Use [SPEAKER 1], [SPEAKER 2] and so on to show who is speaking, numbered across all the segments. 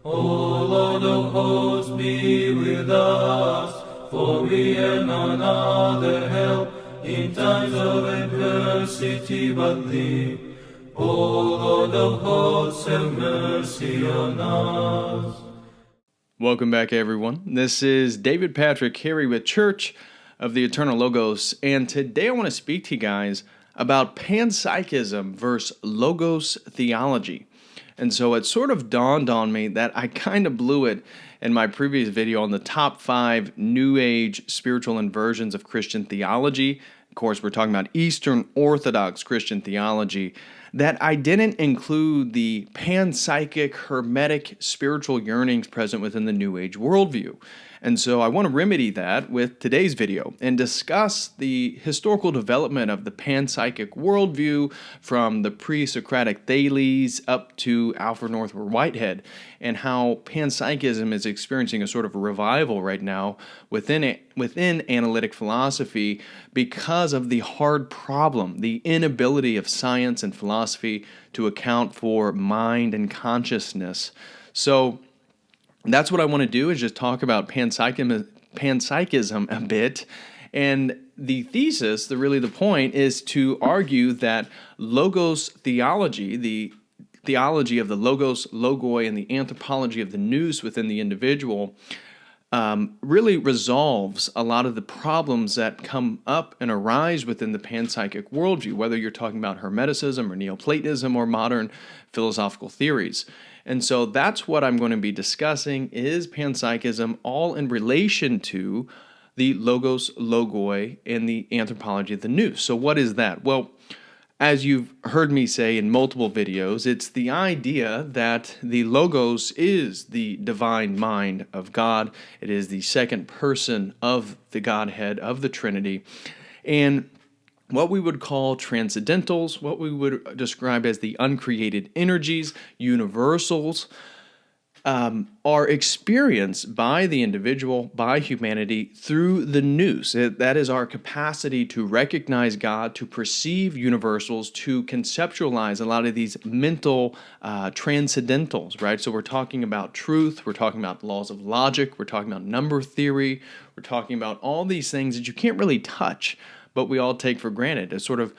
[SPEAKER 1] O Lord of hosts, be with us, for we have none other help in times of adversity but Thee. O Lord of hosts, have mercy on us.
[SPEAKER 2] Welcome back, everyone. This is David Patrick Carey with Church of the Eternal Logos, and today I want to speak to you guys about panpsychism versus logos theology. And so it sort of dawned on me that I kind of blew it in my previous video on the top 5 New Age spiritual inversions of Christian theology. Of course, we're talking about Eastern Orthodox Christian theology, that I didn't include the panpsychic, hermetic spiritual yearnings present within the New Age worldview. And so I want to remedy that with today's video and discuss the historical development of the panpsychic worldview from the Pre-Socratic Thales up to Alfred North Whitehead, and how panpsychism is experiencing a sort of revival right now within analytic philosophy because of the hard problem, the inability of science and philosophy to account for mind and consciousness. So that's what I want to do, is just talk about panpsychism a bit. And the thesis, the point, is to argue that logos theology, the theology of the logos, logoi, and the anthropology of the nous within the individual, really resolves a lot of the problems that come up and arise within the panpsychic worldview, whether you're talking about Hermeticism or Neoplatonism or modern philosophical theories. And so that's what I'm going to be discussing, is panpsychism, all in relation to the logos, logoi, and the anthropology of the nous. So what is that? Well, as you've heard me say in multiple videos, it's the idea that the logos is the divine mind of God. It is the second person of the Godhead, of the Trinity. And what we would call transcendentals, what we would describe as the uncreated energies, universals, are experienced by the individual, by humanity, through the nous. That is our capacity to recognize God, to perceive universals, to conceptualize a lot of these mental transcendentals, right? So we're talking about truth, we're talking about laws of logic, we're talking about number theory, we're talking about all these things that you can't really touch, but we all take for granted as sort of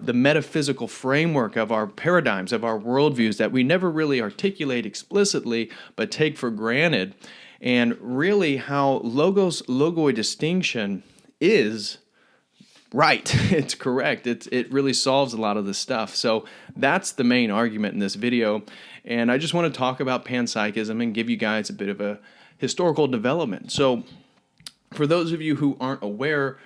[SPEAKER 2] the metaphysical framework of our paradigms, of our worldviews that we never really articulate explicitly, but take for granted. And really how logos-logoi distinction is right. It's correct. It really solves a lot of this stuff. So that's the main argument in this video. And I just want to talk about panpsychism and give you guys a bit of a historical development. So for those of you who aren't aware,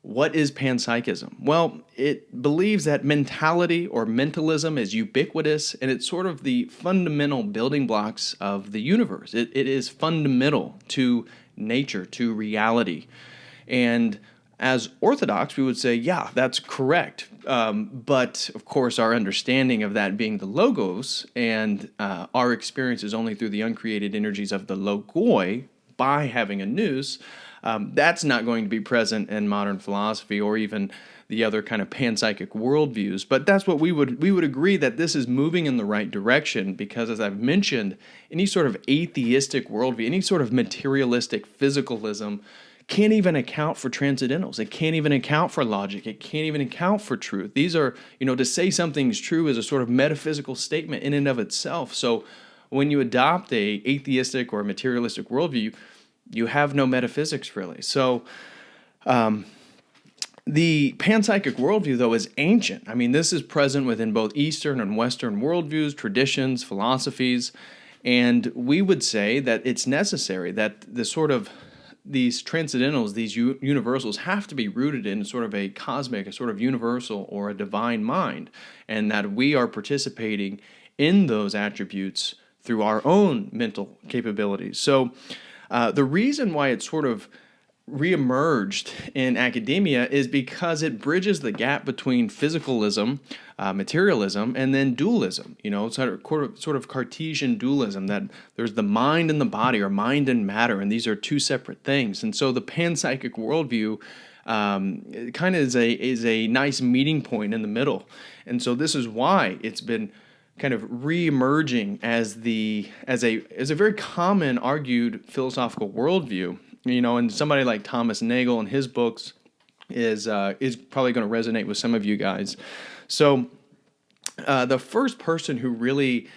[SPEAKER 2] what is panpsychism? Well, it believes that mentality or mentalism is ubiquitous, and it's sort of the fundamental building blocks of the universe. It is fundamental to nature, to reality. And as Orthodox, we would say, yeah, that's correct. But, of course, our understanding of that being the logos and our experience is only through the uncreated energies of the logoi by having a nous. That's not going to be present in modern philosophy or even the other kind of panpsychic worldviews. But that's what we would agree, that this is moving in the right direction, because, as I've mentioned, any sort of atheistic worldview, any sort of materialistic physicalism can't even account for transcendentals. It can't even account for logic. It can't even account for truth. These are, to say something's true is a sort of metaphysical statement in and of itself. So when you adopt a atheistic or materialistic worldview, you have no metaphysics, really. So the panpsychic worldview, though, is ancient. I mean, this is present within both Eastern and Western worldviews, traditions, philosophies, and we would say that it's necessary that these transcendentals, these universals, have to be rooted in sort of a cosmic, a sort of universal or a divine mind, and that we are participating in those attributes through our own mental capabilities. So the reason why it sort of reemerged in academia is because it bridges the gap between physicalism, materialism, and then dualism. Sort of Cartesian dualism, that there's the mind and the body, or mind and matter, and these are two separate things. And so the panpsychic worldview kind of is a nice meeting point in the middle. And so this is why it's been kind of re-emerging as a very common argued philosophical worldview. And somebody like Thomas Nagel in his books is probably going to resonate with some of you guys. So the first person who really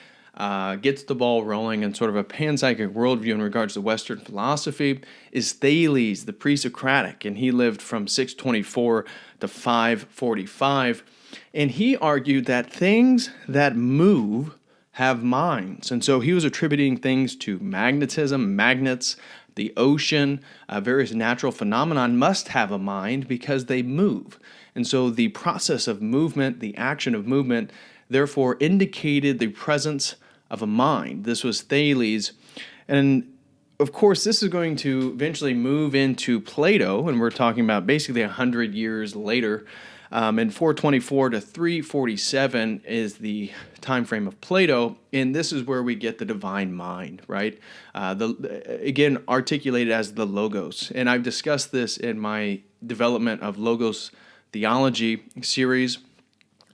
[SPEAKER 2] gets the ball rolling in sort of a panpsychic worldview in regards to Western philosophy is Thales, the Pre-Socratic, and he lived from 624 to 545. And he argued that things that move have minds. And so he was attributing things to magnetism, magnets, the ocean, various natural phenomenon must have a mind because they move. And so the process of movement, the action of movement, therefore indicated the presence of a mind. This was Thales. And of course, this is going to eventually move into Plato, and we're talking about basically 100 years later. And 424 to 347 is the time frame of Plato, and this is where we get the divine mind, right? Again, articulated as the Logos. And I've discussed this in my development of Logos Theology series,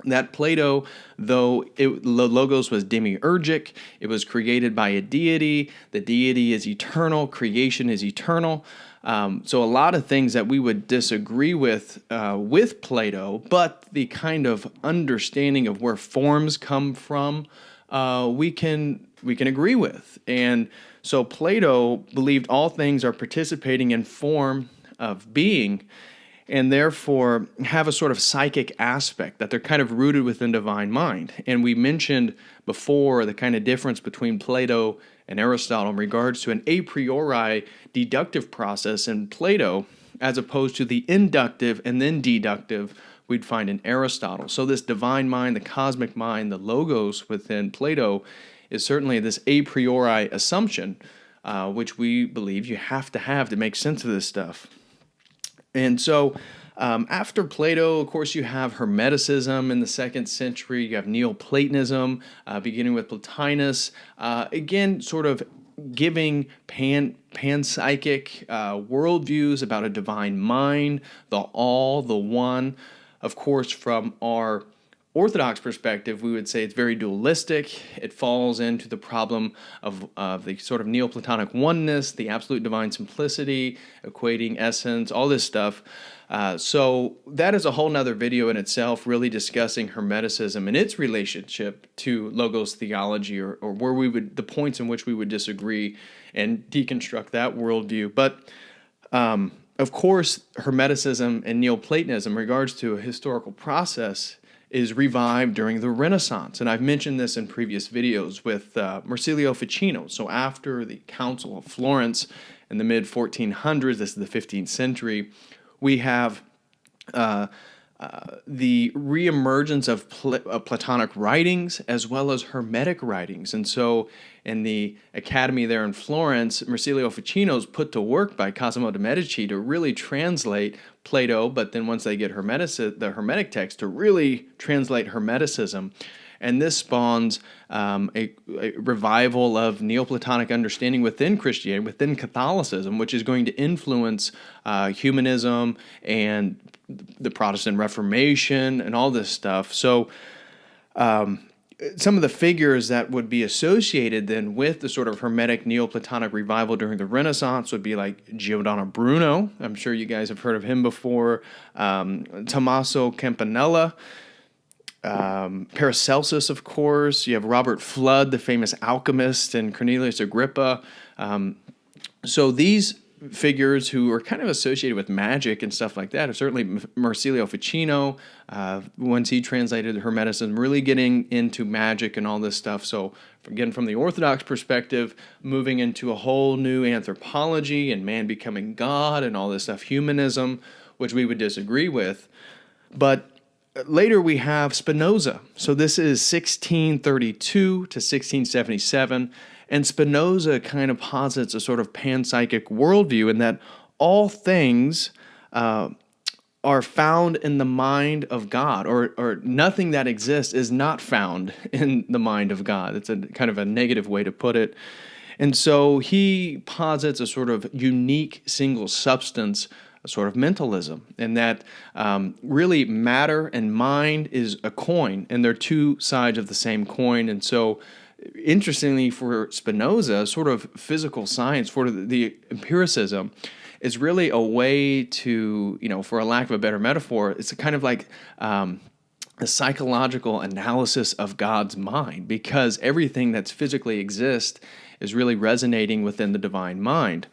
[SPEAKER 2] that Plato, though the Logos was demiurgic, it was created by a deity, the deity is eternal, creation is eternal. So a lot of things that we would disagree with Plato, but the kind of understanding of where forms come from, we can agree with. And so Plato believed all things are participating in form of being, and therefore have a sort of psychic aspect, that they're kind of rooted within divine mind. And we mentioned before the kind of difference between Plato and Aristotle in regards to an a priori deductive process in Plato, as opposed to the inductive and then deductive we'd find in Aristotle. So this divine mind, the cosmic mind, the Logos within Plato is certainly this a priori assumption, which we believe you have to make sense of this stuff. And so after Plato, of course, you have Hermeticism in the 2nd century. You have Neoplatonism, beginning with Plotinus. Again, sort of giving panpsychic worldviews about a divine mind, the all, the one. Of course, from our Orthodox perspective, we would say it's very dualistic. It falls into the problem of the sort of Neoplatonic oneness, the absolute divine simplicity, equating essence, all this stuff. So that is a whole nother video in itself, really discussing Hermeticism and its relationship to Logos theology, or where the points in which we would disagree and deconstruct that worldview. But of course, Hermeticism and Neoplatonism, in regards to a historical process, is revived during the Renaissance. And I've mentioned this in previous videos with Marsilio Ficino. So after the Council of Florence in the mid-1400s, this is the 15th century, we have the reemergence of Platonic writings as well as Hermetic writings. And so in the academy there in Florence, Marsilio Ficino's put to work by Cosimo de' Medici to really translate Plato, but then once they get the Hermetic text, to really translate Hermeticism. And this spawns a revival of Neoplatonic understanding within Christianity, within Catholicism, which is going to influence humanism and the Protestant Reformation and all this stuff. So some of the figures that would be associated then with the sort of Hermetic Neoplatonic revival during the Renaissance would be like Giordano Bruno. I'm sure you guys have heard of him before. Tommaso Campanella. Paracelsus, of course. You have Robert Fludd, the famous alchemist, and Cornelius Agrippa. So these figures who are kind of associated with magic and stuff like that are certainly Marsilio Ficino, once he translated Hermeticism, really getting into magic and all this stuff. So again, from the Orthodox perspective, moving into a whole new anthropology and man becoming God and all this stuff, humanism, which we would disagree with. But later we have Spinoza. So this is 1632 to 1677. And Spinoza kind of posits a sort of panpsychic worldview in that all things are found in the mind of God, or nothing that exists is not found in the mind of God. It's a kind of a negative way to put it. And so he posits a sort of unique single substance a sort of mentalism, and that really matter and mind is a coin, and they're two sides of the same coin. And so, interestingly, for Spinoza, sort of physical science, for the empiricism, is really a way to, for a lack of a better metaphor, it's a kind of like a psychological analysis of God's mind, because everything that's physically exists is really resonating within the divine mind.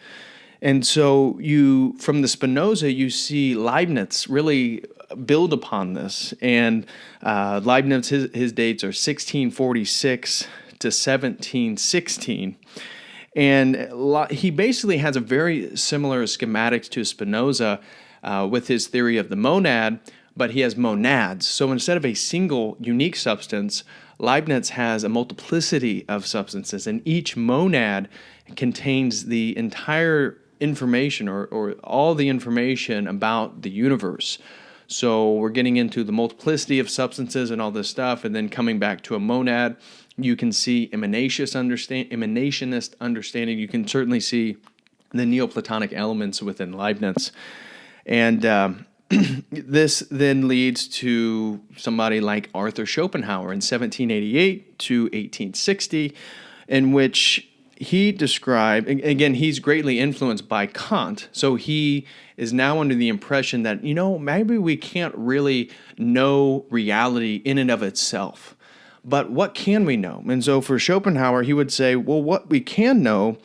[SPEAKER 2] And so from the Spinoza, you see Leibniz really build upon this. And Leibniz, his dates are 1646 to 1716. And he basically has a very similar schematics to Spinoza with his theory of the monad, but he has monads. So instead of a single unique substance, Leibniz has a multiplicity of substances, and each monad contains the entire information or all the information about the universe. So we're getting into the multiplicity of substances and all this stuff, and then coming back to a monad, you can see emanationist understanding. You can certainly see the Neoplatonic elements within Leibniz. And this then leads to somebody like Arthur Schopenhauer in 1788 to 1860, in which he described, again, he's greatly influenced by Kant, so he is now under the impression that, maybe we can't really know reality in and of itself. But what can we know? And so for Schopenhauer, he would say, well, what we can know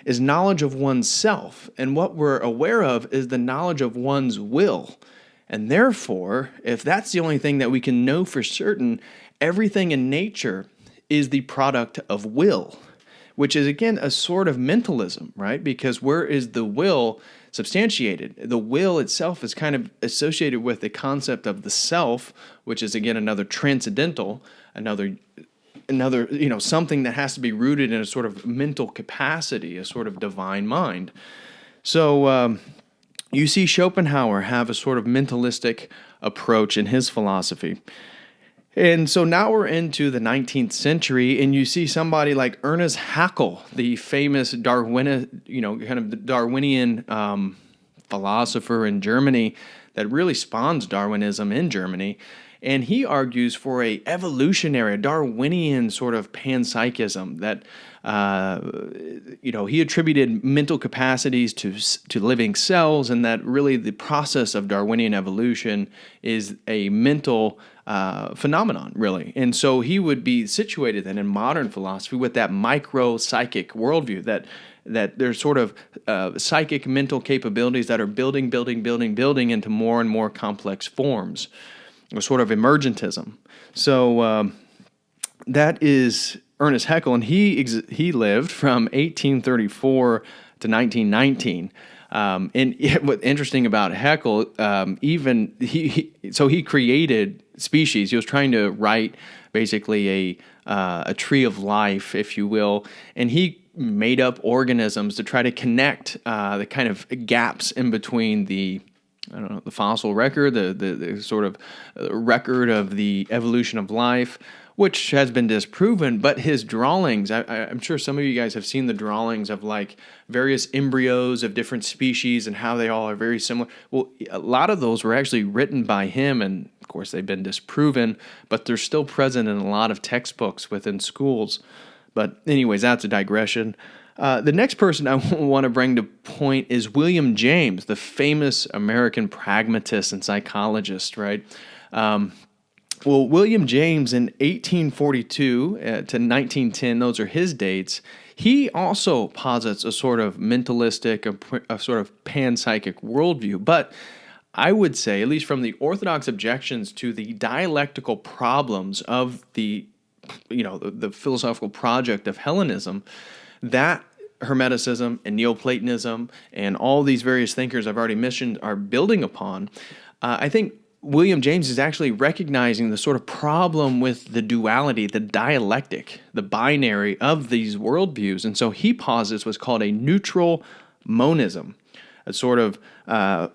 [SPEAKER 2] is knowledge of oneself, and what we're aware of is the knowledge of one's will. And therefore, if that's the only thing that we can know for certain, everything in nature is the product of will, which is, again, a sort of mentalism, right? Because where is the will substantiated? The will itself is kind of associated with the concept of the self, which is, again, another transcendental, another something that has to be rooted in a sort of mental capacity, a sort of divine mind. So you see Schopenhauer have a sort of mentalistic approach in his philosophy. And so now we're into the 19th century, and you see somebody like Ernest Haeckel, the famous Darwinian philosopher in Germany that really spawns Darwinism in Germany. And he argues for a evolutionary, Darwinian sort of panpsychism that, he attributed mental capacities to living cells, and that really the process of Darwinian evolution is a mental phenomenon, really. And so he would be situated then in modern philosophy with that micro-psychic worldview, that there's sort of psychic mental capabilities that are building into more and more complex forms, or sort of emergentism. So that is Ernest Haeckel, and he lived from 1834 to 1919. And what's interesting about Haeckel, he created species. He was trying to write basically a tree of life, if you will, and he made up organisms to try to connect the kind of gaps in between the fossil record, the sort of record of the evolution of life, which has been disproven. But his drawings, I'm sure some of you guys have seen the drawings of like various embryos of different species and how they all are very similar. Well, a lot of those were actually written by him, and of course they've been disproven, but they're still present in a lot of textbooks within schools. But anyways, that's a digression. The next person I want to bring to point is William James, the famous American pragmatist and psychologist, right? Well, William James in 1842 to 1910, those are his dates, he also posits a sort of mentalistic, a sort of panpsychic worldview. But I would say, at least from the Orthodox objections to the dialectical problems of the philosophical project of Hellenism, that Hermeticism and Neoplatonism and all these various thinkers I've already mentioned are building upon, I think William James is actually recognizing the sort of problem with the duality, the dialectic, the binary of these worldviews. And so he posits what's called a neutral monism, a sort of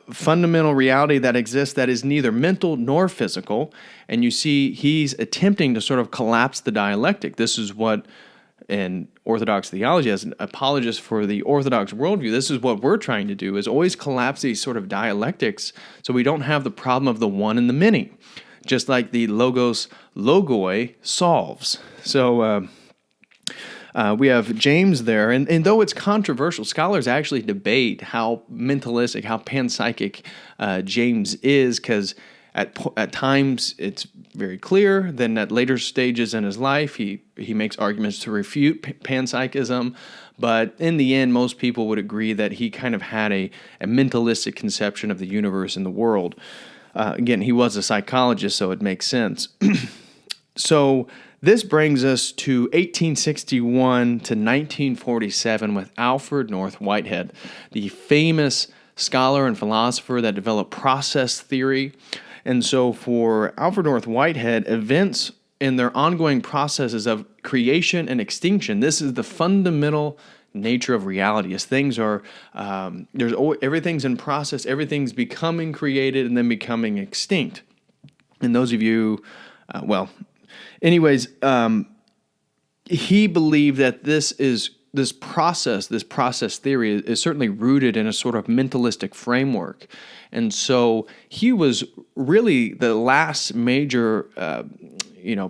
[SPEAKER 2] fundamental reality that exists that is neither mental nor physical. And you see he's attempting to sort of collapse the dialectic. This is what in Orthodox theology, as an apologist for the Orthodox worldview, this is what we're trying to do, is always collapse these sort of dialectics so we don't have the problem of the one and the many, just like the Logoi solves. So we have James there, and though it's controversial, scholars actually debate how mentalistic, how panpsychic James is, because at times it's very clear. Then at later stages in his life, he makes arguments to refute panpsychism. But in the end, most people would agree that he kind of had a mentalistic conception of the universe and the world. Again, he was a psychologist, so it makes sense. So this brings us to 1861 to 1947 with Alfred North Whitehead, the famous scholar and philosopher that developed process theory. And so for Alfred North Whitehead, events in their ongoing processes of creation and extinction, this is the fundamental nature of reality. As things are, everything's in process, everything's becoming created and then becoming extinct. And those of you, he believed that this process theory is certainly rooted in a sort of mentalistic framework. And so he was really the last major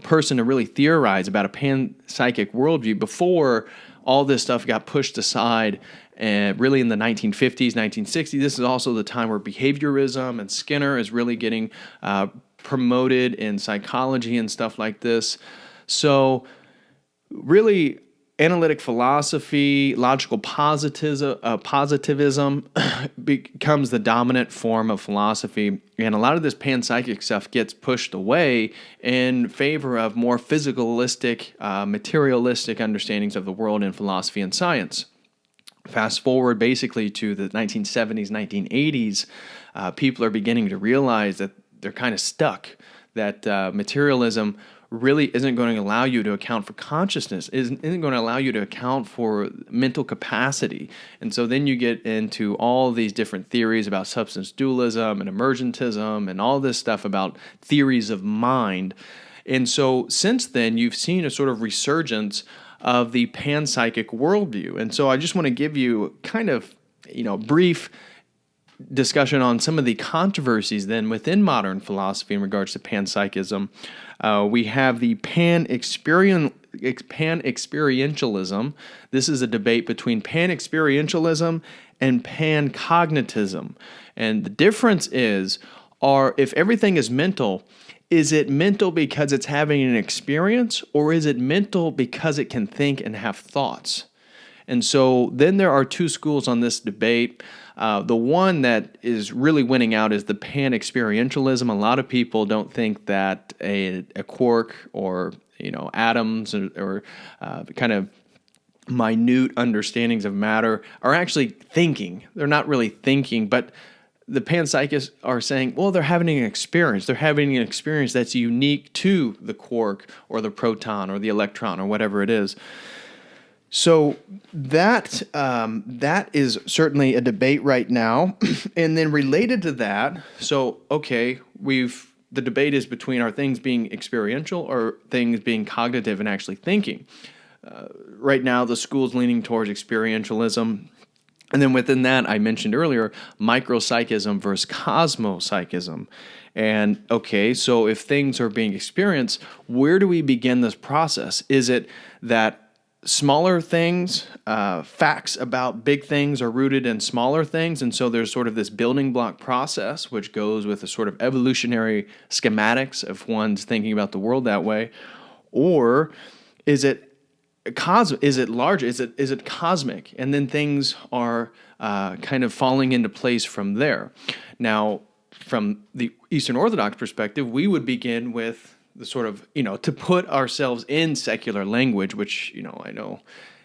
[SPEAKER 2] person to really theorize about a panpsychic worldview before all this stuff got pushed aside. And really in the 1950s, 1960s, this is also the time where behaviorism and Skinner is really getting promoted in psychology and stuff like this. So really, analytic philosophy, logical positivism becomes the dominant form of philosophy, and a lot of this panpsychic stuff gets pushed away in favor of more physicalistic, materialistic understandings of the world in philosophy and science. Fast forward basically to the 1970s, 1980s, people are beginning to realize that they're kind of stuck, that materialism really isn't going to allow you to account for consciousness, isn't going to allow you to account for mental capacity. And so then you get into all these different theories about substance dualism and emergentism and all this stuff about theories of mind. And so since then, you've seen a sort of resurgence of the panpsychic worldview. And so I just want to give you kind of, brief discussion on some of the controversies then within modern philosophy in regards to panpsychism. We have the pan-experientialism. This is a debate between pan-experientialism and pan-cognitism. And the difference is, if everything is mental, is it mental because it's having an experience, or is it mental because it can think and have thoughts? And so then there are two schools on this debate. The one that is really winning out is the pan-experientialism. A lot of people don't think that a quark or atoms or kind of minute understandings of matter are actually thinking. They're not really thinking, but the panpsychists are saying, well, they're having an experience. They're having an experience that's unique to the quark or the proton or the electron or whatever it is. So that is certainly a debate right now. And then related to that, the debate is between are things being experiential or things being cognitive and actually thinking. Right now, the school's leaning towards experientialism. And then within that, I mentioned earlier, micropsychism versus cosmopsychism. And so if things are being experienced, where do we begin this process? Is it that smaller things, facts about big things are rooted in smaller things, and so there's sort of this building block process which goes with a sort of evolutionary schematics of one's thinking about the world that way? Or is it large? Is it cosmic? And then things are kind of falling into place from there. Now, from the Eastern Orthodox perspective, we would begin with the sort of, to put ourselves in secular language, which, I know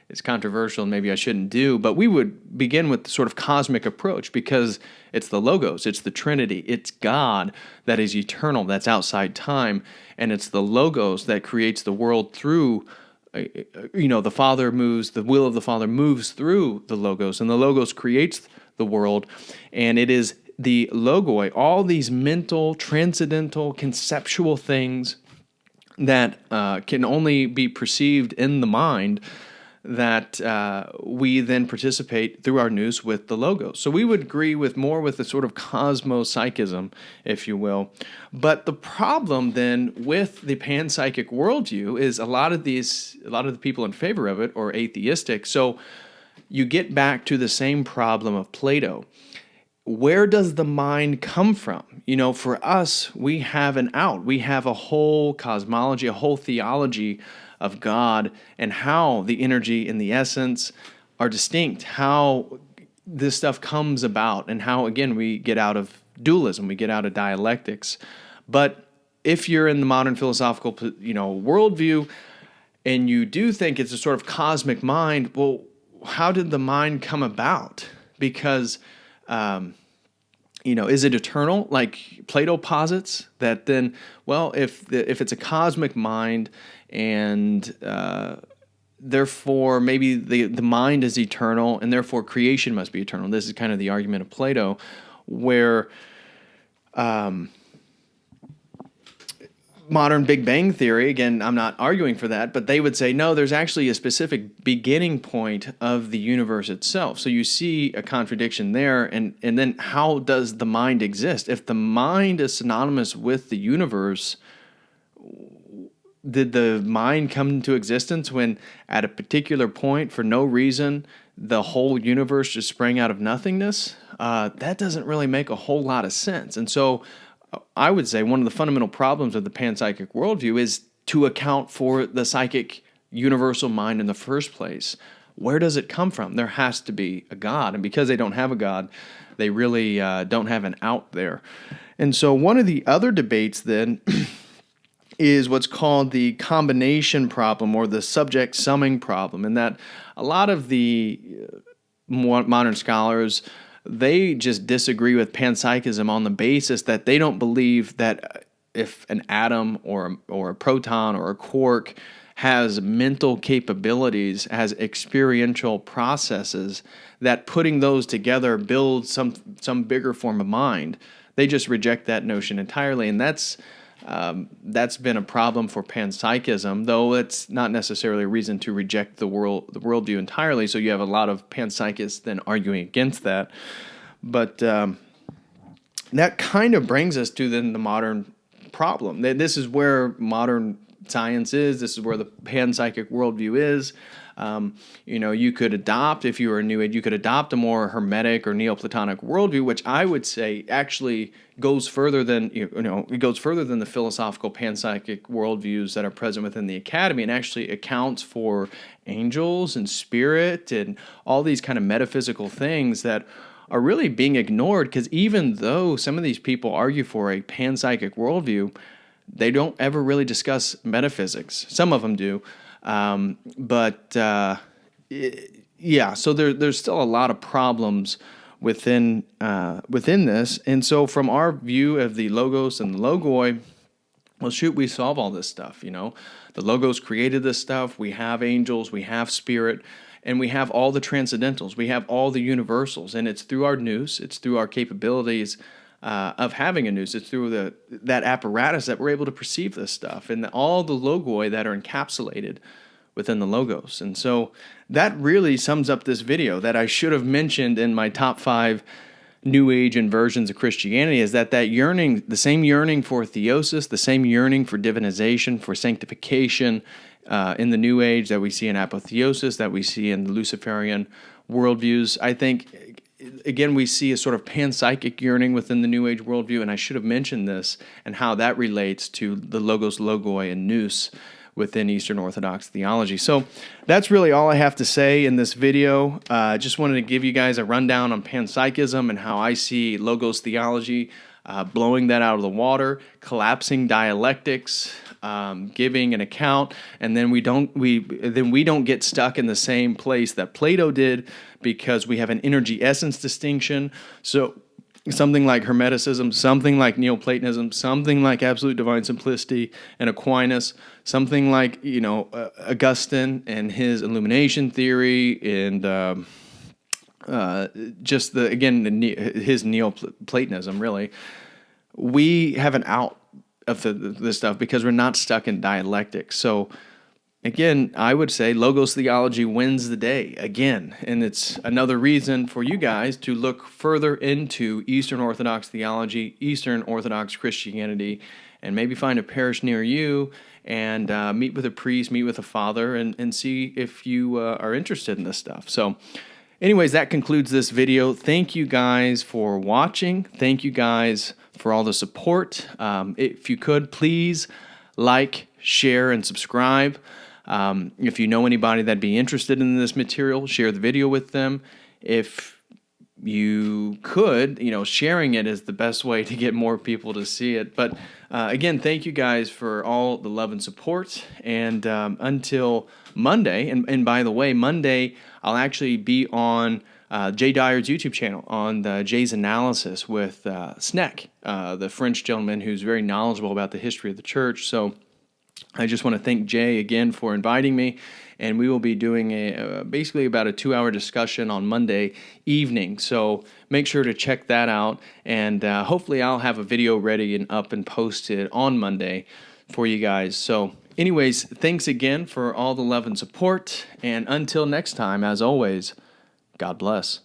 [SPEAKER 2] is controversial and maybe I shouldn't do, but we would begin with the sort of cosmic approach because it's the Logos, it's the Trinity, it's God that is eternal, that's outside time, and it's the Logos that creates the world through, the will of the Father moves through the Logos, and the Logos creates the world, and it is the Logoi, all these mental, transcendental, conceptual things that can only be perceived in the mind, that we then participate through our nous with the Logos. So we would agree with more with the sort of cosmopsychism, if you will. But the problem then with the panpsychic worldview is a lot of the people in favor of it are atheistic. So you get back to the same problem of Plato. Where does the mind come from? For us, we have an out. We have a whole cosmology, a whole theology of God and how the energy and the essence are distinct, how this stuff comes about, and how, again, we get out of dualism, we get out of dialectics. But if you're in the modern philosophical, worldview, and you do think it's a sort of cosmic mind, well, how did the mind come about? Because is it eternal? Like Plato posits that then, well, if it's a cosmic mind and therefore maybe the mind is eternal and therefore creation must be eternal. This is kind of the argument of Plato, where modern Big Bang theory, again, I'm not arguing for that, but they would say, no, there's actually a specific beginning point of the universe itself. So you see a contradiction there, and then how does the mind exist? If the mind is synonymous with the universe, did the mind come into existence when at a particular point, for no reason, the whole universe just sprang out of nothingness? That doesn't really make a whole lot of sense. And so I would say one of the fundamental problems of the panpsychic worldview is to account for the psychic universal mind in the first place. Where does it come from? There has to be a God. And because they don't have a God, they really don't have an out there. And so one of the other debates then is what's called the combination problem or the subject summing problem, and that a lot of the modern scholars, they just disagree with panpsychism on the basis that they don't believe that if an atom or a proton or a quark has mental capabilities, has experiential processes, that putting those together builds some bigger form of mind. They just reject that notion entirely, and that's been a problem for panpsychism, though it's not necessarily a reason to reject the worldview entirely. So you have a lot of panpsychists then arguing against that. But that kind of brings us to then the modern problem. This is where modern science is. This is where the panpsychic worldview is. You could adopt, if you were a New Age, you could adopt a more Hermetic or Neoplatonic worldview, which I would say actually goes further than it goes further than the philosophical panpsychic worldviews that are present within the academy, and actually accounts for angels and spirit and all these kind of metaphysical things that are really being ignored. Because even though some of these people argue for a panpsychic worldview, they don't ever really discuss metaphysics. Some of them do. So there's still a lot of problems within this. And so from our view of the Logos and the Logoi, well, shoot, we solve all this stuff, The Logos created this stuff. We have angels, we have spirit, and we have all the transcendentals. We have all the universals, and it's through our nous, it's through our capabilities of having a nous. It's through that apparatus that we're able to perceive this stuff, and all the logoi that are encapsulated within the Logos. And so that really sums up this video that I should have mentioned in my top 5 New Age inversions of Christianity, is that yearning, the same yearning for theosis, the same yearning for divinization, for sanctification in the New Age that we see in apotheosis, that we see in the Luciferian worldviews. I think, again, we see a sort of panpsychic yearning within the New Age worldview, and I should have mentioned this and how that relates to the Logos, Logoi, and nous within Eastern Orthodox theology. So that's really all I have to say in this video. Just wanted to give you guys a rundown on panpsychism and how I see Logos theology, blowing that out of the water, collapsing dialectics, giving an account, and then we don't get stuck in the same place that Plato did, because we have an energy essence distinction. So something like Hermeticism, something like Neoplatonism, something like absolute divine simplicity and Aquinas, something like Augustine and his illumination theory, and his Neoplatonism. Really, we have an out of this stuff because we're not stuck in dialectics. So again, I would say Logos theology wins the day again, and it's another reason for you guys to look further into Eastern Orthodox theology, Eastern Orthodox Christianity, and maybe find a parish near you and meet with a priest, meet with a father, and see if you are interested in this stuff. So anyways, that concludes this video. Thank you guys for watching. Thank you guys for all the support. If you could, please like, share, and subscribe. If you know anybody that'd be interested in this material, share the video with them. If you could, sharing it is the best way to get more people to see it. But again, thank you guys for all the love and support. And until Monday, and by the way, Monday I'll actually be on Jay Dyer's YouTube channel on Jay's Analysis with Sneck, the French gentleman who's very knowledgeable about the history of the church. So I just want to thank Jay again for inviting me, and we will be doing basically about a 2-hour discussion on Monday evening. So make sure to check that out, and hopefully I'll have a video ready and up and posted on Monday for you guys. So anyways, thanks again for all the love and support, and until next time, as always, God bless.